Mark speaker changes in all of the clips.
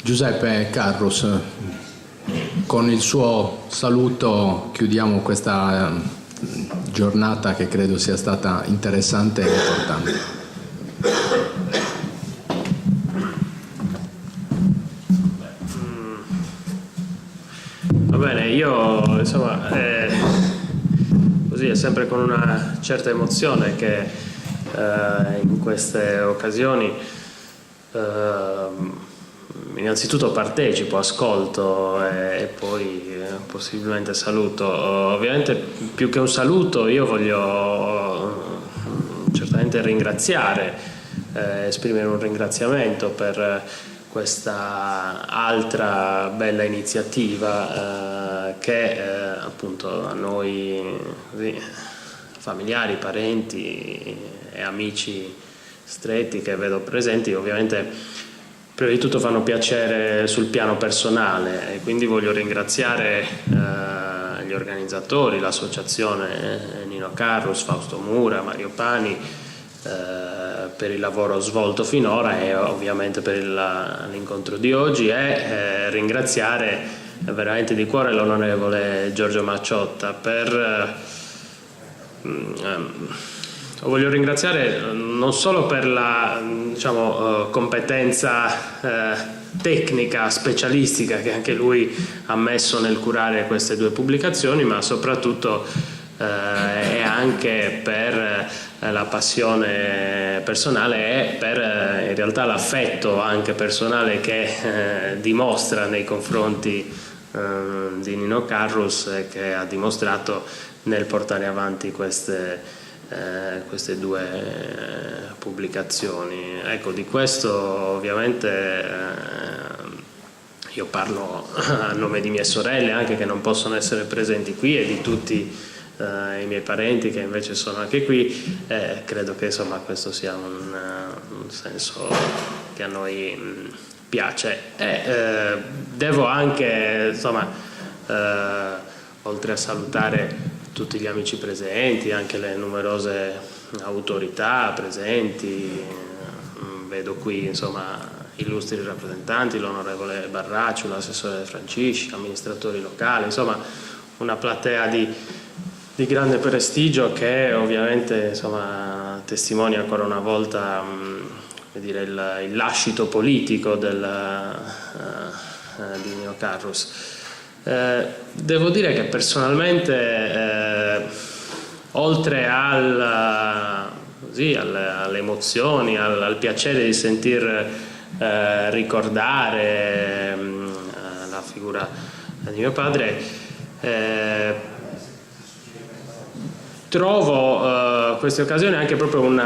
Speaker 1: Giuseppe Carrus, con il suo saluto chiudiamo questa giornata che credo sia stata interessante e importante.
Speaker 2: Va bene, io insomma così è sempre con una certa emozione che in queste occasioni innanzitutto partecipo, ascolto e poi possibilmente saluto. Ovviamente più che un saluto io voglio certamente ringraziare, esprimere un ringraziamento per questa altra bella iniziativa che appunto a noi familiari, parenti e amici stretti che vedo presenti ovviamente prima di tutto fanno piacere sul piano personale, e quindi voglio ringraziare gli organizzatori, l'associazione Nino Carrus, Fausto Mura, Mario Pani per il lavoro svolto finora e ovviamente per l'incontro di oggi, e ringraziare veramente di cuore l'onorevole Giorgio Macciotta voglio ringraziare non solo per la competenza tecnica, specialistica che anche lui ha messo nel curare queste due pubblicazioni, ma soprattutto e anche per la passione personale e per in realtà l'affetto anche personale che dimostra nei confronti di Nino Carrus e che ha dimostrato nel portare avanti queste due pubblicazioni. Ecco, di questo ovviamente io parlo a nome di mie sorelle anche, che non possono essere presenti qui, e di tutti i miei parenti che invece sono anche qui. Credo che insomma questo sia un senso che a noi piace, devo anche insomma oltre a salutare tutti gli amici presenti, anche le numerose autorità presenti, vedo qui insomma illustri rappresentanti, l'onorevole Barraccio, l'assessore Francisci, amministratori locali, insomma una platea di grande prestigio che ovviamente insomma testimonia ancora una volta il lascito politico di Nino Carrus. Devo dire che personalmente oltre alle emozioni, al piacere di sentir ricordare la figura di mio padre, trovo queste occasioni anche proprio un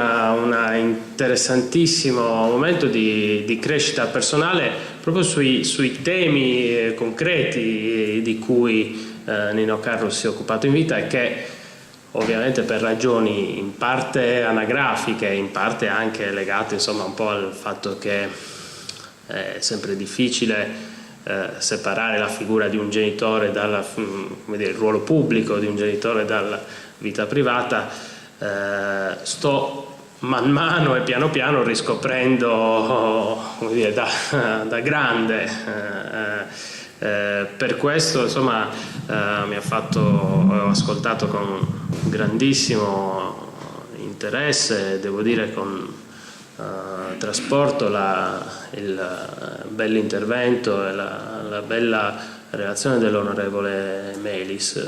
Speaker 2: interessantissimo momento di crescita personale proprio sui temi concreti di cui Nino Carrus si è occupato in vita, e che ovviamente per ragioni in parte anagrafiche, in parte anche legate insomma un po' al fatto che è sempre difficile separare la figura di un genitore il ruolo pubblico di un genitore dalla vita privata, sto man mano e piano piano riscoprendo da grande. Per questo insomma ho ascoltato con grandissimo interesse, devo dire con trasporto il bell'intervento e la bella relazione dell'onorevole Melis,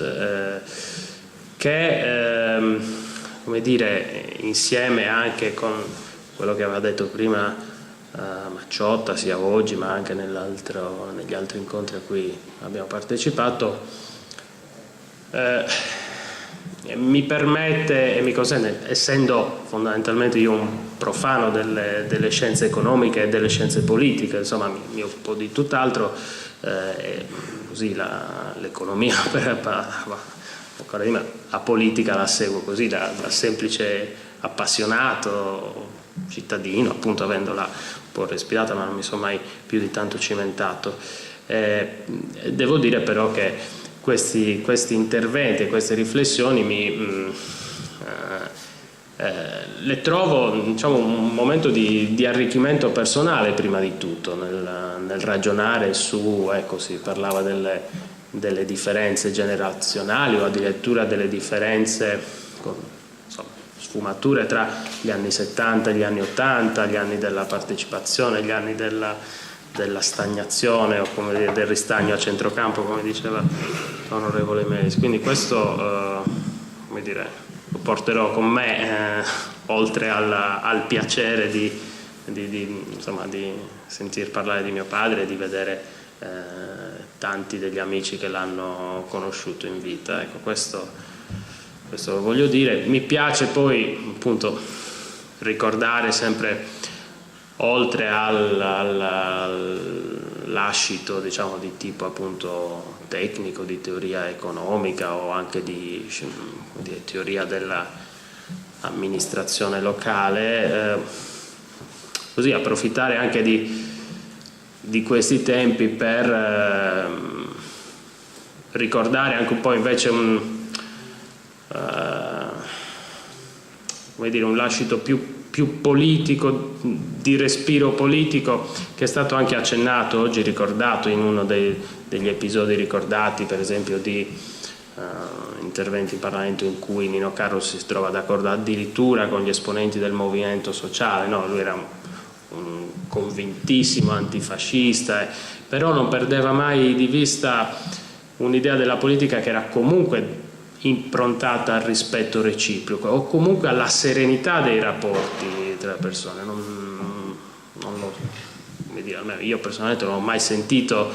Speaker 2: che come dire, insieme anche con quello che aveva detto prima Macciotta, sia oggi ma anche negli altri incontri a cui abbiamo partecipato, mi permette e mi consente, essendo fondamentalmente io un profano delle scienze economiche e delle scienze politiche, insomma mi occupo di tutt'altro, così l'economia ancora di me, la politica la seguo così da semplice appassionato cittadino, appunto avendola un po' respirata, ma non mi sono mai più di tanto cimentato. Devo dire però che questi interventi, queste riflessioni le trovo, diciamo, un momento di arricchimento personale prima di tutto, nel ragionare su, ecco, si parlava delle differenze generazionali o addirittura delle differenze con, insomma, sfumature tra gli anni 70 e gli anni 80, gli anni della partecipazione, gli anni della stagnazione o come dire, del ristagno a centrocampo, come diceva l'onorevole Melis. Quindi questo, come dire, lo porterò con me, oltre al piacere di sentir parlare di mio padre e di vedere tanti degli amici che l'hanno conosciuto in vita. Ecco, questo lo voglio dire. Mi piace poi appunto ricordare sempre, oltre al lascito, diciamo, di tipo appunto tecnico, di teoria economica o anche di teoria dell'amministrazione locale, così approfittare anche di questi tempi per ricordare anche un po' invece un lascito più politico, di respiro politico, che è stato anche accennato oggi, ricordato in uno degli episodi ricordati, per esempio di interventi in Parlamento in cui Nino Carro si trova d'accordo addirittura con gli esponenti del movimento sociale, no? Lui era un convintissimo antifascista, però non perdeva mai di vista un'idea della politica che era comunque improntata al rispetto reciproco o comunque alla serenità dei rapporti tra le persone. Io personalmente non ho mai sentito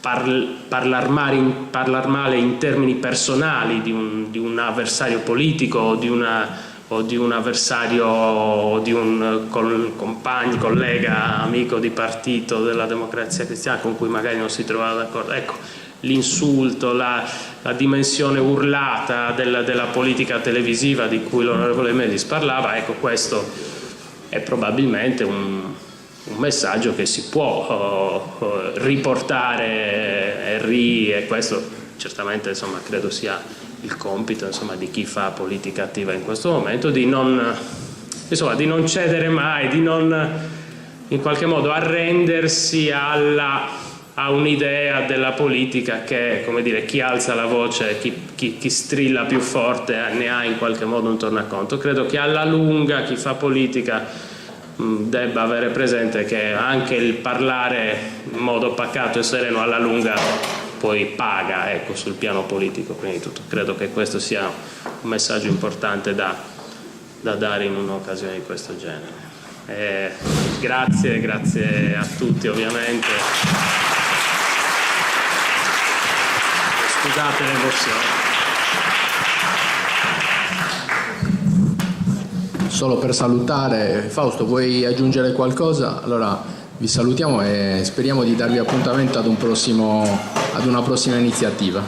Speaker 2: parlar male in termini personali di un avversario politico o di un avversario o di un compagno, collega, amico di partito della Democrazia Cristiana con cui magari non si trovava d'accordo. Ecco, l'insulto, la dimensione urlata della politica televisiva di cui l'onorevole Melis parlava, ecco, questo è probabilmente un messaggio che si può riportare e questo certamente, insomma, credo sia il compito, insomma, di chi fa politica attiva in questo momento, di non cedere mai, di non in qualche modo arrendersi a un'idea della politica che, come dire, chi alza la voce, chi strilla più forte ne ha in qualche modo un tornaconto. Credo che alla lunga chi fa politica debba avere presente che anche il parlare in modo pacato e sereno alla lunga poi paga, ecco, sul piano politico. Quindi credo che questo sia un messaggio importante da dare in un'occasione di questo genere. Grazie a tutti, ovviamente. Scusate l'emozione.
Speaker 1: Solo per salutare, Fausto, vuoi aggiungere qualcosa? Allora vi salutiamo e speriamo di darvi appuntamento ad una prossima iniziativa.